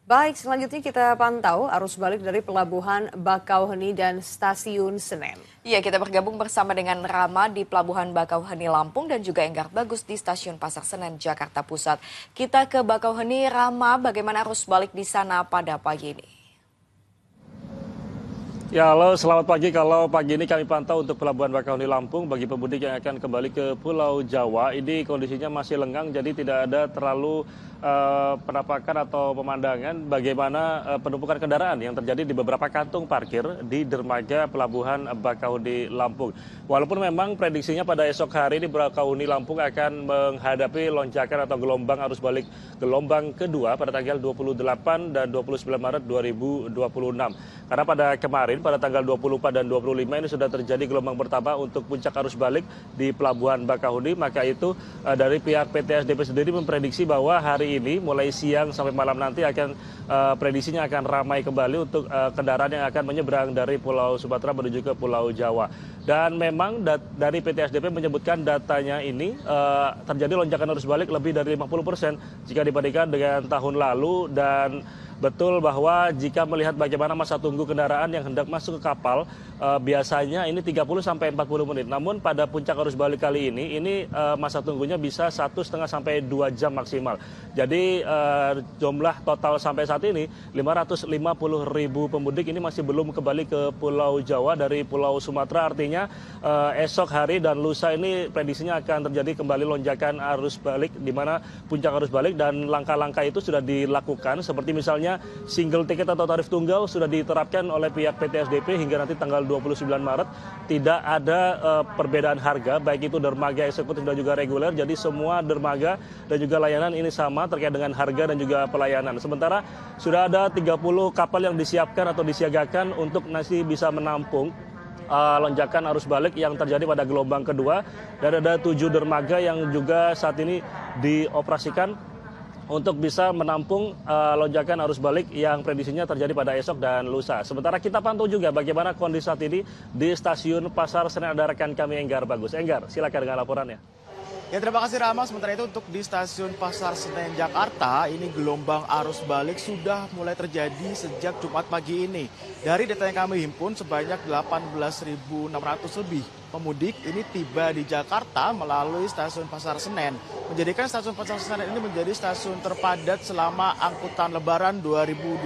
Baik, selanjutnya kita pantau arus balik dari Pelabuhan Bakauheni dan Stasiun Senen. Iya, kita bergabung bersama dengan Rama di Pelabuhan Bakauheni Lampung dan juga Enggar Bagus di Stasiun Pasar Senen, Jakarta Pusat. Kita ke Bakauheni, Rama, bagaimana arus balik di sana pada pagi ini? Ya, halo, selamat pagi. Kalau pagi ini kami pantau untuk Pelabuhan Bakauheni Lampung bagi pemudik yang akan kembali ke Pulau Jawa. Ini kondisinya masih lengang, jadi tidak ada terlalu penampakan atau pemandangan bagaimana penumpukan kendaraan yang terjadi di beberapa kantung parkir di dermaga Pelabuhan Bakauheni Lampung. Walaupun memang prediksinya pada esok hari ini Bakauheni Lampung akan menghadapi lonjakan atau gelombang arus balik gelombang kedua pada tanggal 28 dan 29 Maret 2026. Karena pada kemarin pada tanggal 24 dan 25 ini sudah terjadi gelombang pertama untuk puncak arus balik di Pelabuhan Bakauheni, maka itu dari pihak PT SDP sendiri memprediksi bahwa hari ini mulai siang sampai malam nanti akan prediksinya akan ramai kembali untuk kendaraan yang akan menyeberang dari Pulau Sumatera menuju ke Pulau Jawa. Dan memang dari PT SDP menyebutkan datanya ini terjadi lonjakan arus balik lebih dari 50% jika dibandingkan dengan tahun lalu, dan betul bahwa jika melihat bagaimana masa tunggu kendaraan yang hendak masuk ke kapal, biasanya ini 30 sampai 40 menit. Namun pada puncak arus balik kali ini masa tunggunya bisa 1,5 sampai 2 jam maksimal. Jadi jumlah total sampai saat ini 550.000 pemudik ini masih belum kembali ke Pulau Jawa dari Pulau Sumatera. Artinya esok hari dan lusa ini prediksinya akan terjadi kembali lonjakan arus balik, di mana puncak arus balik, dan langkah-langkah itu sudah dilakukan seperti misalnya single tiket atau tarif tunggal sudah diterapkan oleh pihak PT SDP hingga nanti tanggal 29 Maret. Tidak ada perbedaan harga, baik itu dermaga eksekutif dan juga reguler. Jadi semua dermaga dan juga layanan ini sama terkait dengan harga dan juga pelayanan. Sementara sudah ada 30 kapal yang disiapkan atau disiagakan untuk nanti bisa menampung lonjakan arus balik yang terjadi pada gelombang kedua. Dan ada 7 dermaga yang juga saat ini dioperasikan untuk bisa menampung lonjakan arus balik yang prediksinya terjadi pada esok dan lusa. Sementara kita pantau juga bagaimana kondisi saat ini di Stasiun Pasar Senen. Ada rekan kami Enggar Bagus. Enggar, silakan dengan laporannya. Ya, terima kasih Rama. Sementara itu untuk di Stasiun Pasar Senen Jakarta, ini gelombang arus balik sudah mulai terjadi sejak Jumat pagi ini. Dari data yang kami himpun, sebanyak 18.600 lebih pemudik ini tiba di Jakarta melalui Stasiun Pasar Senen. Menjadikan Stasiun Pasar Senen ini menjadi stasiun terpadat selama angkutan Lebaran 2026.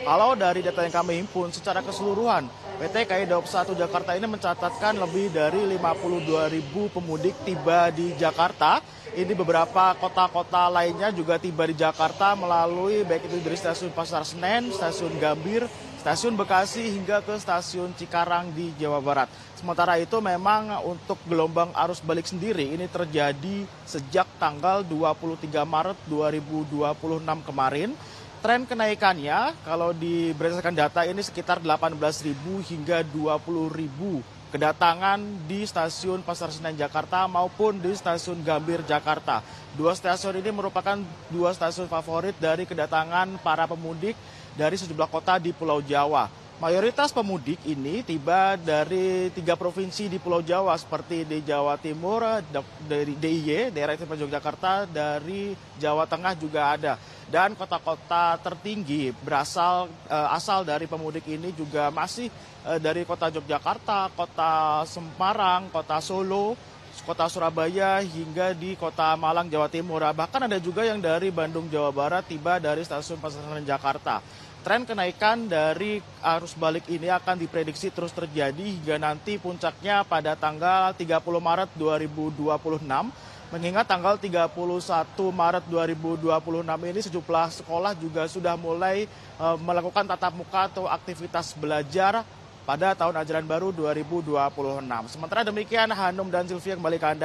Kalau dari data yang kami himpun secara keseluruhan, PT KAI Daob 1 Jakarta ini mencatatkan lebih dari 52.000 pemudik tiba di Jakarta. Ini beberapa kota-kota lainnya juga tiba di Jakarta melalui baik itu dari Stasiun Pasar Senen, Stasiun Gambir, Stasiun Bekasi hingga ke Stasiun Cikarang di Jawa Barat. Sementara itu memang untuk gelombang arus balik sendiri ini terjadi sejak tanggal 23 Maret 2026 kemarin. Tren kenaikannya kalau berdasarkan data ini sekitar 18.000 hingga 20.000 kedatangan di Stasiun Pasar Senen Jakarta maupun di Stasiun Gambir Jakarta. Dua stasiun ini merupakan dua stasiun favorit dari kedatangan para pemudik dari sejumlah kota di Pulau Jawa. Mayoritas pemudik ini tiba dari 3 provinsi di Pulau Jawa seperti di Jawa Timur, dari DIY, daerah istimewa Yogyakarta, dari Jawa Tengah juga ada. Dan kota-kota tertinggi asal dari pemudik ini juga masih dari kota Yogyakarta, kota Semarang, kota Solo, kota Surabaya hingga di kota Malang, Jawa Timur. Bahkan ada juga yang dari Bandung, Jawa Barat tiba dari Stasiun Pasar Senen Jakarta. Tren kenaikan dari arus balik ini akan diprediksi terus terjadi hingga nanti puncaknya pada tanggal 30 Maret 2026. Mengingat tanggal 31 Maret 2026 ini sejumlah sekolah juga sudah mulai melakukan tatap muka atau aktivitas belajar pada tahun ajaran baru 2026. Sementara demikian, Hanum dan Sylvia kembali ke Anda.